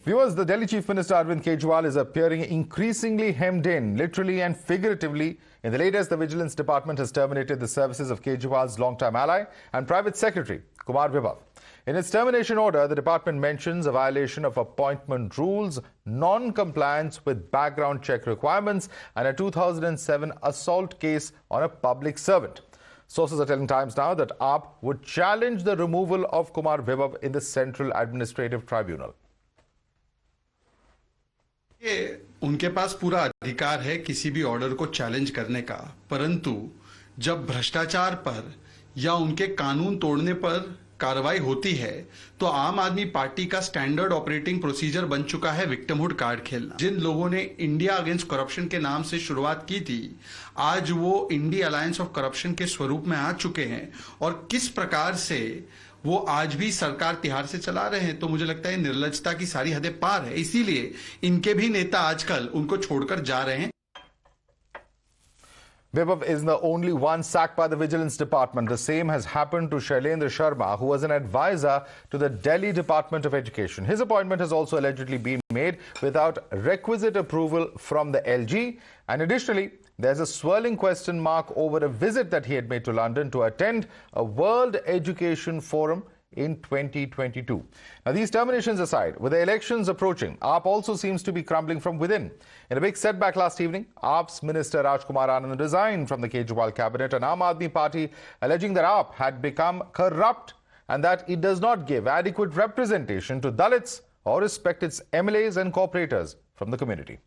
Viewers, the Delhi Chief Minister Arvind Kejriwal is appearing increasingly hemmed in, literally and figuratively. In the latest, the Vigilance Department has terminated the services of Kejriwal's longtime ally and private secretary, Kumar Vibhav. In its termination order, the department mentions a violation of appointment rules, non-compliance with background check requirements, and a 2007 assault case on a public servant. Sources are telling Times Now that AAP would challenge the removal of Kumar Vibhav in the Central Administrative Tribunal. ये उनके पास पूरा अधिकार है किसी भी order को challenge करने का, परंतु जब भ्रष्टाचार पर या उनके कानून तोड़ने पर कार्रवाई होती है तो आम आदमी पार्टी का स्टैंडर्ड ऑपरेटिंग प्रोसीजर बन चुका है विक्टिमहुड कार्ड खेलना। जिन लोगों ने इंडिया अगेंस्ट करप्शन के नाम से शुरुआत की थी, आज वो इंडिया अलायंस ऑफ करप्शन के स्वरूप में आ चुके हैं और किस प्रकार से वो आज भी सरकार तिहाड़ से चला रहे हैं, तो मुझे लगता है निर्लजता की सारी हदें पार है। इसीलिए इनके भी नेता आजकल उनको छोड़कर जा रहे हैं। Vibhav is the only one sacked by the Vigilance Department. The same has happened to Shailendra Sharma, who was an advisor to the Delhi Department of Education. His appointment has also allegedly been made without requisite approval from the LG. And additionally, there's a swirling question mark over a visit that he had made to London to attend a World Education Forum in 2022. Now, these terminations aside, with the elections approaching, AAP also seems to be crumbling from within. In a big setback last evening, AAP's Minister Rajkumar Anand resigned from the Kejriwal cabinet, and Aam Aadmi Party alleging that AAP had become corrupt and that it does not give adequate representation to Dalits or respect its MLAs and corporators from the community.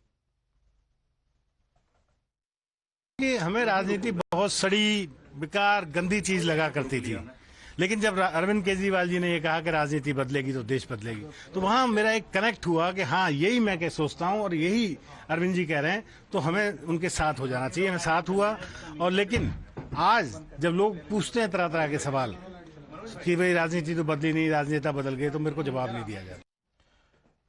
हमें राजनीति बहुत सड़ी, बेकार, गंदी चीज लगा करती थी, लेकिन जब अरविंद केजरीवाल जी ने ये कहा कि राजनीति बदलेगी तो देश बदलेगी, तो वहां मेरा एक कनेक्ट हुआ कि हाँ, यही मैं क्या सोचता हूं और यही अरविंद जी कह रहे हैं, तो हमें उनके साथ हो जाना चाहिए। मैं साथ हुआ। और लेकिन आज जब लोग पूछते हैं तरह तरह के सवाल कि भाई राजनीति तो बदली नहीं, राजनेता बदल गए, तो मेरे को जवाब नहीं दिया जाता।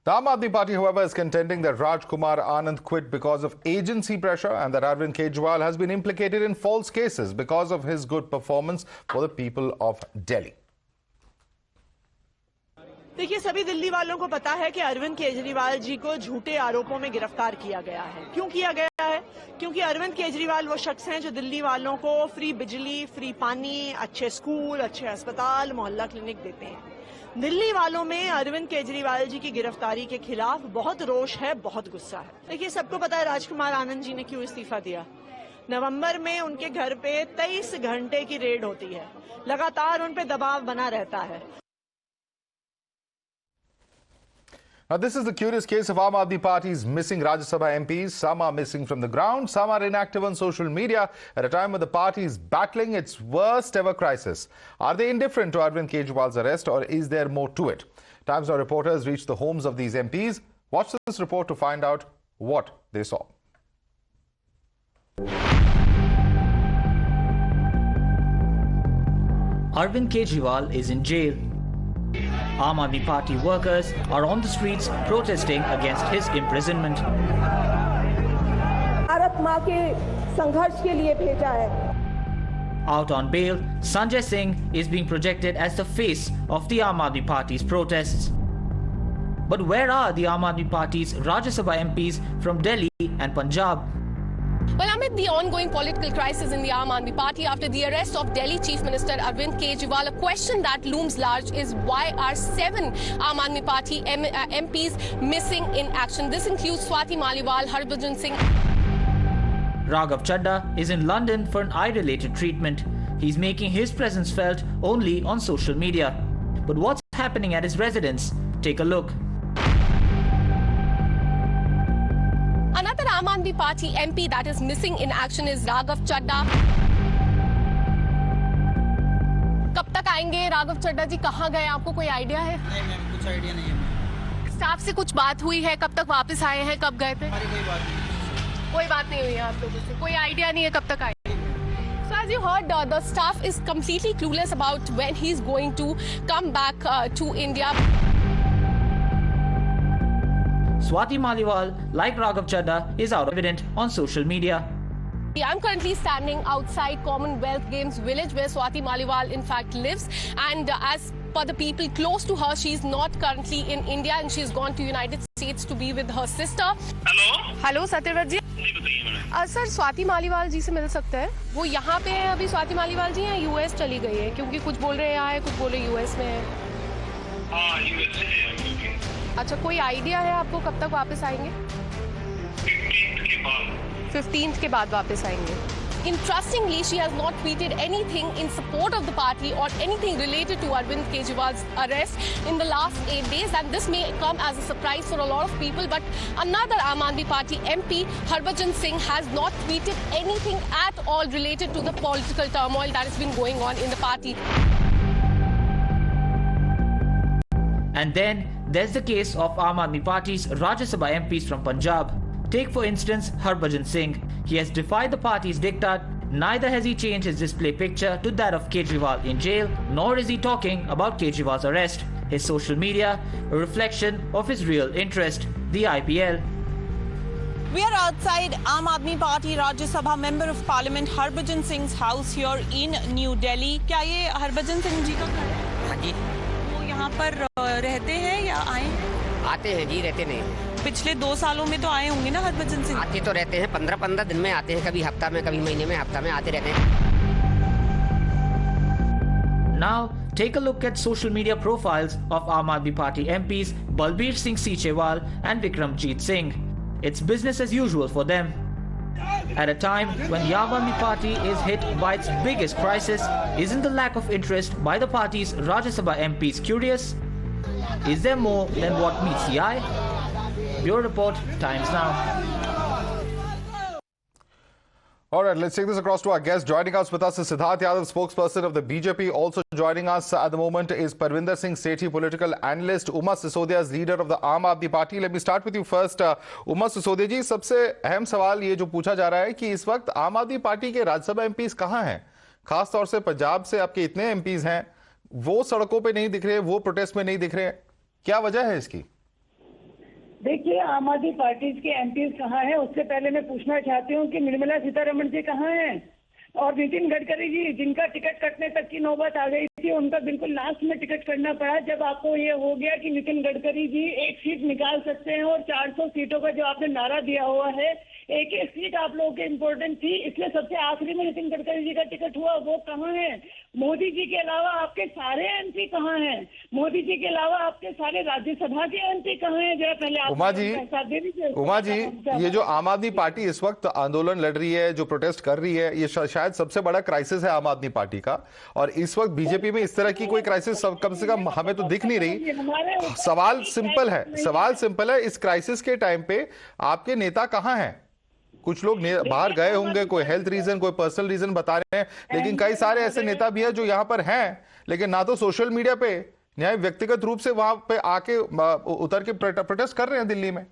The Aam Aadmi Party, however, is contending that Rajkumar Anand quit because of agency pressure and that Arvind Kejriwal has been implicated in false cases because of his good performance for the people of Delhi. देखिए, सभी दिल्ली वालों को पता है कि अरविंद केजरीवाल जी को झूठे आरोपों में गिरफ्तार किया गया है। क्यों किया गया है? क्योंकि अरविंद केजरीवाल वो शख्स हैं जो दिल्ली वालों को फ्री बिजली, फ्री पानी, अच्छे स्कूल, अच्छे अस्पताल, मोहल्ला क्लिनिक देते हैं। दिल्ली वालों में अरविंद केजरीवाल जी की गिरफ्तारी के खिलाफ बहुत रोष है, बहुत गुस्सा है। देखिए, सबको पता है राजकुमार आनंद जी ने क्यों इस्तीफा दिया। नवंबर में उनके घर पे 23 घंटे की रेड होती है, लगातार उन पे दबाव बना रहता है। Now, this is the curious case of Aam Aadmi Party's missing Rajya Sabha MPs. Some are missing from the ground, some are inactive on social media at a time when the party is battling its worst ever crisis. Are they indifferent to Arvind Kejriwal's arrest, or is there more to it? Times Now reporters reached the homes of these MPs. Watch this report to find out what they saw. Arvind Kejriwal is in jail. Aam Aadmi Party workers are on the streets protesting against his imprisonment. Bharat मां के संघर्ष के लिए भेजा है। Out on bail, Sanjay Singh is being projected as the face of the Aam Aadmi Party's protests. But where are the Aam Aadmi Party's Rajya Sabha MPs from Delhi and Punjab? Well, amid the ongoing political crisis in the Aam Aadmi Party after the arrest of Delhi Chief Minister Arvind Kejriwal, a question that looms large is why are 7 Aam Aadmi Party MPs missing in action? This includes Swati Maliwal, Harbhajan Singh. Raghav Chadha is in London for an eye-related treatment. He's making his presence felt only on social media. But what's happening at his residence? Take a look. Another Aam Aadmi Party MP that is missing in action is Raghav Chadha. कब तक आएंगे राघव चड्ढा जी? कहाँ गए? आपको कोई idea है? नहीं ma'am, कुछ आइडिया नहीं है। स्टाफ से कुछ बात हुई है? कब तक वापस आए हैं? कब गए थे? हमारी कोई बात नहीं। कोई बात नहीं हुई है आप लोगों से? कोई आइडिया नहीं है कब तक आएंगे? So as you heard, the staff is completely clueless about when he's going to come back to India. Swati Maliwal, like Raghav Chadha, is out of evident on social media. I'm currently standing outside Commonwealth Games Village where Swati Maliwal in fact lives, and as for the people close to her. She's not currently in India and she's gone to United States to be with her sister. Hello Satyavrat ji. Sir Swati Maliwal ji से मिल सकते हैं? वो यहाँ पे है अभी, स्वाति मालीवाल जी हैं, यूएस चली गई है, क्योंकि कुछ बोल रहे हैं यहाँ है, कुछ बोल रहे यूएस में है। हाँ, यूएस से है। अच्छा, कोई आइडिया है आपको कब तक वापस आएंगे? 15th के बाद वापस आएंगे। Interestingly, she has not tweeted anything in support of the party or anything related to Arvind Kejriwal's arrest in the last 8 days, and this may come as a surprise for a lot of people. But another Aam Aadmi Party MP, Harbhajan Singh, has not tweeted anything at all related to the political turmoil that has been going on in the party. And then there's the case of Aam Aadmi Party's Rajya Sabha MPs from Punjab. Take for instance Harbhajan Singh. He has defied the party's diktat. Neither has he changed his display picture to that of Kejriwal in jail, nor is he talking about Kejriwal's arrest. His social media, a reflection of his real interest, the IPL. We are outside Aam Aadmi Party Rajya Sabha Member of Parliament Harbhajan Singh's house here in New Delhi. क्या ये हरभजन सिंह जी का घर है? हाँ जी। वो यहाँ पर रहते हैं या आए? आते हैं जी, रहते नहीं। पिछले 2 सालों में तो आए होंगे ना हरभजन सिंह? आते तो रहते हैं, 15-15 दिन में आते हैं, कभी हफ्ता में, कभी महीने में, हफ्ता में आते रहते हैं। Now take a look at social media profiles of Aam Aadmi Party MPs Balbir Singh Seechewal and Vikramjit Singh. It's business as usual for them. At a time when the Aam Aadmi Party is hit by its biggest crisis, isn't the lack of interest by the party's Rajya Sabha MPs curious? Is there more than what meets the eye? Bureau Report, Times Now. All right, let's take this across to our guest. Joining us with us is Siddharth Yadav, spokesperson of the BJP. Also joining us at the moment is Parvinder Singh Sethi, political analyst. Uma Sisodia is leader of the Aam Aadmi Party. Let me start with you first. Uma Sisodia जी, सबसे अहम सवाल ये जो पूछा जा रहा है कि इस वक्त आम आदमी पार्टी के राज्यसभा एमपीज कहाँ हैं? खास तौर से पंजाब से आपके इतने एमपीज हैं, वो सड़कों पे नहीं दिख रहे, वो प्रोटेस्ट में नहीं दिख रहे, क्या वजह है इसकी? देखिए, आम आदमी पार्टी के एमपीज कहाँ हैं, उससे पहले मैं पूछना चाहती हूँ कि निर्मला सीतारमण जी कहाँ हैं और नितिन गडकरी जी, जिनका टिकट कटने तक की नौबत आ गई थी, उनका बिल्कुल लास्ट में टिकट करना पड़ा जब आपको ये हो गया कि नितिन गडकरी जी एक सीट निकाल सकते हैं और 400 सीटों का जो आपने नारा दिया हुआ है, एक एक सीट आप लोगों के इम्पोर्टेंट थी, इसलिए सबसे आखिरी में नितिन गडकरी जी का टिकट हुआ। वो कहाँ है? मोदी जी के अलावा आपके सारे एमपी कहाँ हैं? मोदी जी के अलावा आपके सारे राज्यसभा के एमपी कहाँ हैं? जरा पहले आप उमा जी, ये जो आम आदमी पार्टी इस वक्त आंदोलन लड़ रही है, जो प्रोटेस्ट कर रही है, ये शायद सबसे बड़ा क्राइसिस है आम आदमी पार्टी का, और इस वक्त बीजेपी में इस तरह की कोई क्राइसिस कम से कम हमें तो दिख नहीं रही। सवाल सिंपल है, इस क्राइसिस के टाइम पे आपके नेता कहाँ हैं? कुछ लोग बाहर गए होंगे, कोई हेल्थ रीजन, कोई पर्सनल रीजन बता रहे हैं, लेकिन कई सारे ऐसे नेता भी हैं जो यहाँ पर हैं, लेकिन ना तो सोशल मीडिया पे, ना व्यक्तिगत रूप से वहां पे आके उतर के प्रोटेस्ट कर रहे हैं दिल्ली में।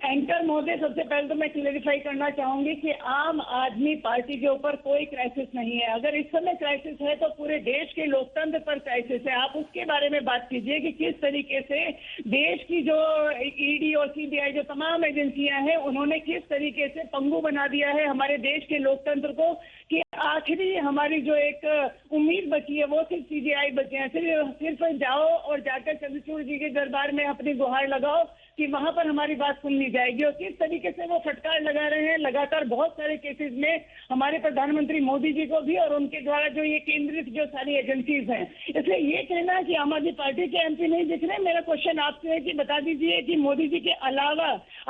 एंकर महोदय, सबसे पहले तो मैं क्लेरिफाई करना चाहूंगी कि आम आदमी पार्टी के ऊपर कोई क्राइसिस नहीं है। अगर इस समय क्राइसिस है तो पूरे देश के लोकतंत्र पर क्राइसिस है। आप उसके बारे में बात कीजिए कि किस तरीके से देश की जो ईडी और सीबीआई जो तमाम एजेंसियां हैं, उन्होंने किस तरीके से पंगु बना दिया है हमारे देश के लोकतंत्र को, कि आखिरी हमारी जो एक उम्मीद बची है वो सिर्फ सीबीआई बचे हैं। सिर्फ जाओ और जाकर चंद्रचूड़ जी के दरबार में अपनी गुहार लगाओ कि वहां पर हमारी बात सुन ली जाएगी। और किस तरीके से वो फटकार लगा रहे हैं लगातार बहुत सारे केसेस में हमारे प्रधानमंत्री मोदी जी को भी और उनके द्वारा जो ये केंद्रित जो सारी एजेंसीज हैं। इसलिए ये कहना कि आम आदमी पार्टी के एमपी नहीं दिख रहे, मेरा क्वेश्चन आपसे है कि बता दीजिए कि मोदी जी के अलावा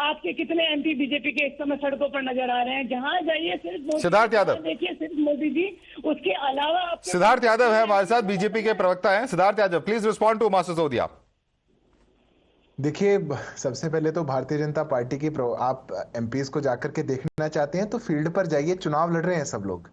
आपके कितने एमपी बीजेपी के इस समय सड़कों पर नजर आ रहे हैं? जहां जाइए सिर्फ सिद्धार्थ यादव, देखिए सिर्फ मोदी जी, उसके अलावा सिद्धार्थ यादव है हमारे साथ, बीजेपी के प्रवक्ता हैं। Siddharth Yadav, please respond to Uma Sisodia. देखिए, सबसे पहले तो भारतीय जनता पार्टी की आप एमपीज को जाकर के देखना चाहते हैं तो फील्ड पर जाइए। चुनाव लड़ रहे हैं सब लोग,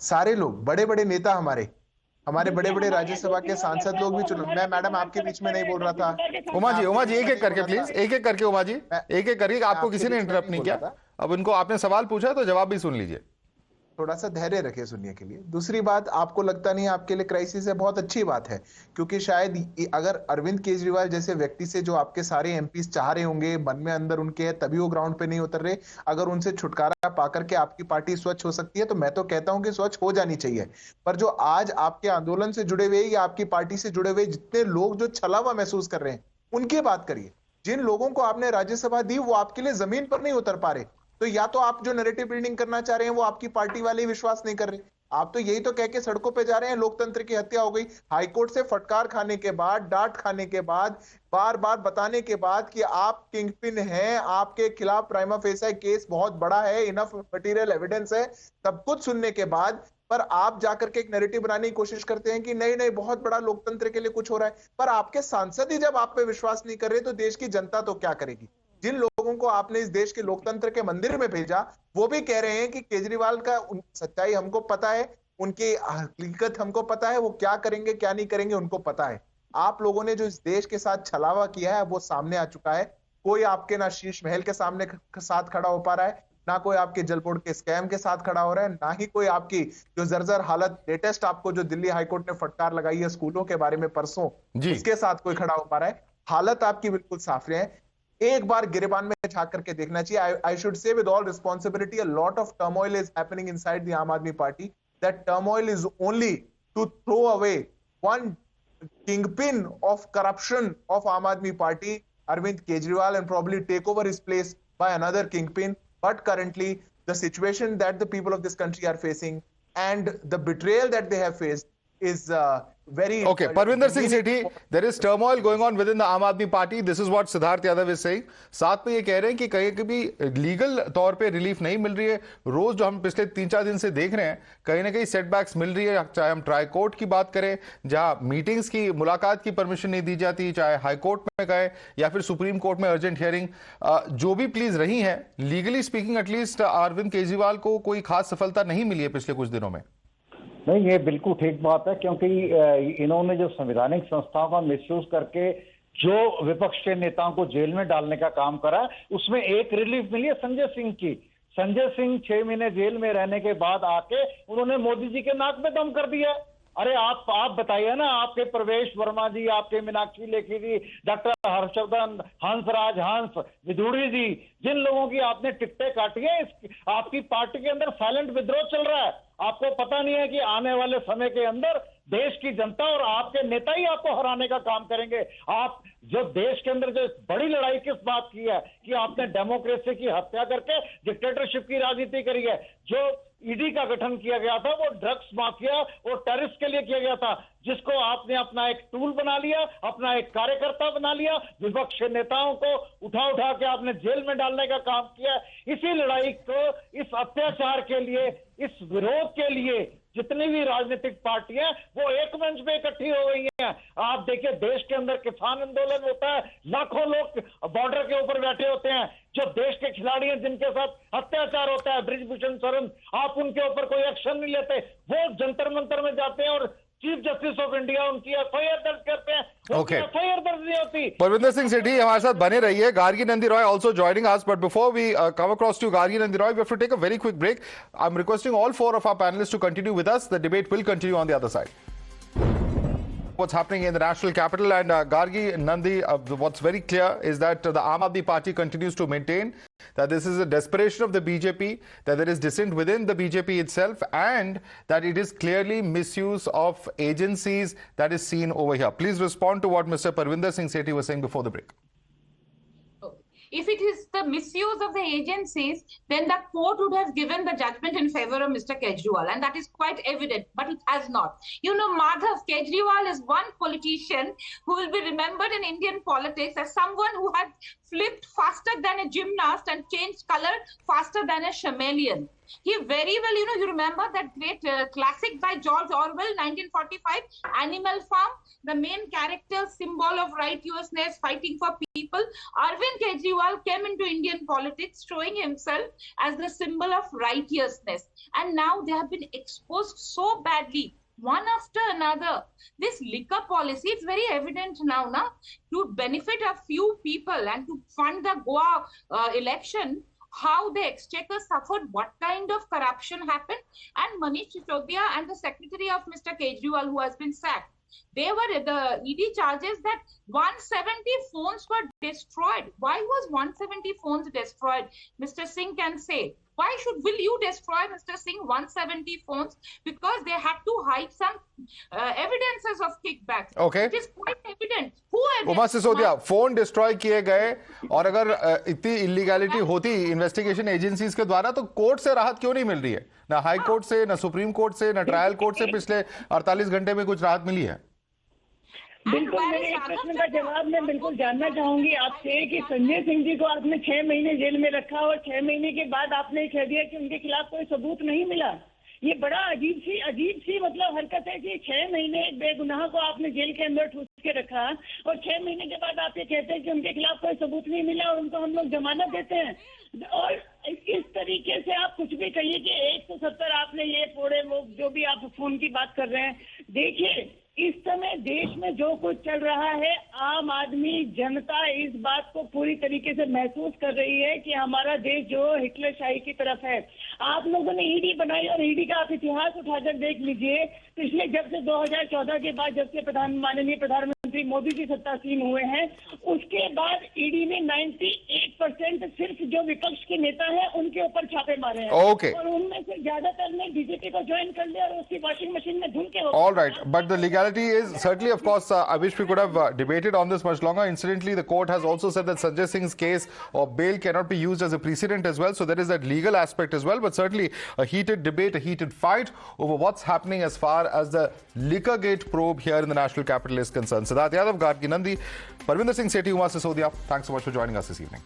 सारे लोग, बड़े बड़े नेता, हमारे बड़े बड़े राज्यसभा के सांसद लोग भी चुनाव। मैं मैडम आपके बीच में नहीं बोल रहा था। उमा जी एक एक करके प्लीज, एक एक करके उमा जी, एक एक करके। आपको किसी ने इंटरप्ट नहीं किया। अब इनको आपने सवाल पूछा तो जवाब भी सुन लीजिए। थोड़ा सा धैर्य रखे सुनने के लिए। दूसरी बात, आपको लगता नहीं आपके लिए क्राइसिस है, बहुत अच्छी बात है, क्योंकि शायद अगर अरविंद केजरीवाल जैसे व्यक्ति से जो आपके सारे एमपीज चाह रहे होंगे, मन में अंदर उनके है, तभी वो ग्राउंड पे नहीं उतर रहे, अगर उनसे छुटकारा पाकर के आपकी पार्टी स्वच्छ हो सकती है तो मैं तो कहता हूं कि स्वच्छ हो जानी चाहिए। पर जो आज आपके आंदोलन से जुड़े हुए या आपकी पार्टी से जुड़े हुए जितने लोग जो छला हुआ महसूस कर रहे हैं, उनकी बात करिए। जिन लोगों को आपने राज्यसभा दी वो आपके लिए जमीन पर नहीं उतर पा रहे, तो या तो आप जो नैरेटिव बिल्डिंग करना चाह रहे हैं वो आपकी पार्टी वाले विश्वास नहीं कर रहे, आप तो यही तो कह के सड़कों पे जा रहे हैं लोकतंत्र की हत्या हो गई। हाईकोर्ट से फटकार खाने के बाद, डांट खाने के बाद, बार बार बताने के बाद कि आप किंगपिन हैं, आपके खिलाफ प्राइमा फेसी केस बहुत बड़ा है, इनफ मटेरियल एविडेंस है, सब कुछ सुनने के बाद पर आप जाकर के एक नैरेटिव बनाने की कोशिश करते हैं कि नहीं नहीं बहुत बड़ा लोकतंत्र के लिए कुछ हो रहा है। पर आपके सांसद ही जब आप पे विश्वास नहीं कर रहे तो देश की जनता तो क्या करेगी? जिन लोगों को आपने इस देश के लोकतंत्र के मंदिर में भेजा वो भी कह रहे हैं कि केजरीवाल का सच्चाई हमको पता है, उनकी हकीकत हमको पता है, वो क्या करेंगे क्या नहीं करेंगे उनको पता है। आप लोगों ने जो इस देश के साथ छलावा किया है वो सामने आ चुका है। कोई आपके ना शीश महल के सामने साथ खड़ा हो पा रहा है, ना कोई आपके जल बोर्ड के स्कैम के साथ खड़ा हो रहा है, ना ही कोई आपकी जो जर्जर हालत लेटेस्ट आपको जो दिल्ली हाईकोर्ट ने फटकार लगाई है स्कूलों के बारे में परसों, इसके साथ कोई खड़ा हो पा रहा है। हालत आपकी बिल्कुल साफ है। एक बार गिरेबान में झांक करके देखना चाहिए। I should say with all responsibility, a lot of turmoil is happening inside the Aam Aadmi Party. That turmoil is only to throw away one kingpin of corruption of Aam Aadmi Party, Arvind Kejriwal, and probably take over his place by another kingpin. But currently, the situation that the people of this country are facing and the betrayal that they have faced is very... Okay, Parvinder Singh Sethi, there is turmoil going on within the Aam Aadmi Party. This is what Siddharth Yadav is saying. साथ में ये कह रहे हैं कि कहीं कभी legal तौर पे रिलीफ नहीं मिल रही है। रोज जो हम पिछले 3-4 दिन से देख रहे हैं, कहीं ना कहीं सेटबैक्स मिल रही है। चाहे हम ट्राई कोर्ट की बात करें, जहां मीटिंग्स की मुलाकात की परमिशन नहीं दी जाती, चाहे हाई कोर्ट में गए या फिर सुप्रीम कोर्ट में अर्जेंट हियरिंग, जो भी प्लीज रही है, legally speaking at least Arvind Kejriwal को कोई खास सफलता नहीं मिली है पिछले कुछ दिनों में। नहीं, ये बिल्कुल ठीक बात है, क्योंकि इन्होंने जो संवैधानिक संस्थाओं का मिसयूज करके जो विपक्ष के नेताओं को जेल में डालने का काम करा, उसमें एक रिलीफ मिली है संजय सिंह की। संजय सिंह 6 महीने जेल में रहने के बाद आके उन्होंने मोदी जी के नाक में दम कर दिया। अरे आप बताइए ना, आपके प्रवेश वर्मा जी, आपके मीनाक्षी लेखी जी, डॉक्टर हर्षवर्धन, हंसराज हंस, विदुड़ी जी, जिन लोगों की आपने टिकटें काटी है, आपकी पार्टी के अंदर साइलेंट विद्रोह चल रहा है। आपको पता नहीं है कि आने वाले समय के अंदर देश की जनता और आपके नेता ही आपको हराने का काम करेंगे। आप जो देश के अंदर जो बड़ी लड़ाई किस बात की है कि आपने डेमोक्रेसी की हत्या करके डिक्टेटरशिप की राजनीति करी है। जो ईडी का गठन किया गया था वो ड्रग्स माफिया और टेररिस्ट के लिए किया गया था, जिसको आपने अपना एक टूल बना लिया, अपना एक कार्यकर्ता बना लिया। विपक्ष के नेताओं को उठा के आपने जेल में डालने का काम किया। इसी लड़ाई को, इस अत्याचार के लिए, इस विरोध के लिए जितनी भी राजनीतिक पार्टियां वो एक मंच पे इकट्ठी हो गई हैं। आप देखिए, देश के अंदर किसान आंदोलन होता है, लाखों लोग बॉर्डर के ऊपर बैठे होते हैं। जो देश के खिलाड़ी हैं जिनके साथ अत्याचार होता है, ब्रिजभूषण शरण, आप उनके ऊपर कोई एक्शन नहीं लेते। वो जंतर मंतर में जाते हैं और चीफ जस्टिस ऑफ इंडिया उनकी एफआईआर दर्ज करते हैं। एफआईआर दर्ज नहीं होती। परविंदर सिंह सेठी हमारे साथ बने रहिए। Gargi Nandi Roy also joining us, but before we come across to Gargi Nandi Roy, we have to take a very quick break. I'm requesting all 4 of our panelists to continue with us. The debate will continue on the other side. What's happening in the national capital, and Gargi Nandi, what's very clear is that the Aam Aadmi Party continues to maintain that this is a desperation of the BJP, that there is dissent within the BJP itself, and that it is clearly misuse of agencies that is seen over here. Please respond to what Mr. Parvinder Singh Sethi was saying before the break. If it is the misuse of the agencies, then the court would have given the judgment in favor of Mr. Kejriwal, and that is quite evident, but it has not. You know, Madhav, Kejriwal is one politician who will be remembered in Indian politics as someone who had flipped faster than a gymnast and changed color faster than a chameleon. He very well, you remember that great classic by George Orwell, 1945, Animal Farm, the main character, symbol of righteousness, fighting for people. Arvind Kejriwal came into Indian politics showing himself as the symbol of righteousness. And now they have been exposed so badly, one after another. This liquor policy, it's very evident now, to benefit a few people and to fund the Goa election. how the exchequer suffered, what kind of corruption happened, and Manish Sisodia and the secretary of Mr. Kejriwal, who has been sacked. They were, the ED charges that 170 phones were destroyed. Why was 170 phones destroyed? Mr. Singh can say. Why will you destroy, Mr. Singh, 170 phones? Because they had to hide some evidences of kickbacks. Okay. It is quite evident. Who Uma Sisodia, phone destroy किए गए और अगर इतनी illegality होती investigation agencies के द्वारा तो court से राहत क्यों नहीं मिल रही है? ना हाई कोर्ट से, ना सुप्रीम कोर्ट से, ना ट्रायल कोर्ट से पिछले 48 घंटे में कुछ राहत मिली है? बिल्कुल, मेरे एक प्रश्न का जवाब मैं बिल्कुल जानना चाहूंगी आपसे कि संजय सिंह जी को आपने 6 महीने जेल में रखा और 6 महीने के बाद आपने कह दिया कि उनके खिलाफ कोई सबूत नहीं मिला। ये बड़ा अजीब सी मतलब हरकत है कि 6 महीने एक बेगुनाह को आपने जेल के अंदर ठूस के रखा और 6 महीने के बाद आप ये कहते हैं कि उनके खिलाफ कोई सबूत नहीं मिला और उनको हम लोग जमानत देते हैं। और इस तरीके से आप कुछ भी कहिए कि 170 आपने ये फोड़े, वो जो भी आप फोन की बात कर रहे हैं। देखिए, इस समय देश में जो कुछ चल रहा है, आम आदमी जनता इस बात को पूरी तरीके से महसूस कर रही है कि हमारा देश जो हिटलरशाही की तरफ है। आप लोगों ने ईडी बनाई और ईडी का आप इतिहास उठाकर देख लीजिए। पिछले जब से 2014 के बाद जब से माननीय प्रधानमंत्री मोदी जी सत्तासीन हुए हैं, उसके बाद ईडी ने 98% सिर्फ जो विपक्ष के नेता हैं उनके ऊपर छापे मारे हैं। Okay. और उनमें से ज्यादातर ने बीजेपी को ज्वाइन कर लिया और उसकी वॉशिंग मशीन में धुल के। All right, but the legality is certainly, of course, I wish we could have debated on this much longer. Incidentally, the court has also said that Sanjay Singh's case of bail cannot be used as a precedent as well. So there is that legal aspect as well. But certainly a heated debate, a heated fight over what's happening as far as the Liquorgate probe here in the National Capital is concerned. Siddharth Yadav, Gargi Nandi, Parvinder Singh Sethi, Uma Sisodia, thanks so much for joining us this evening.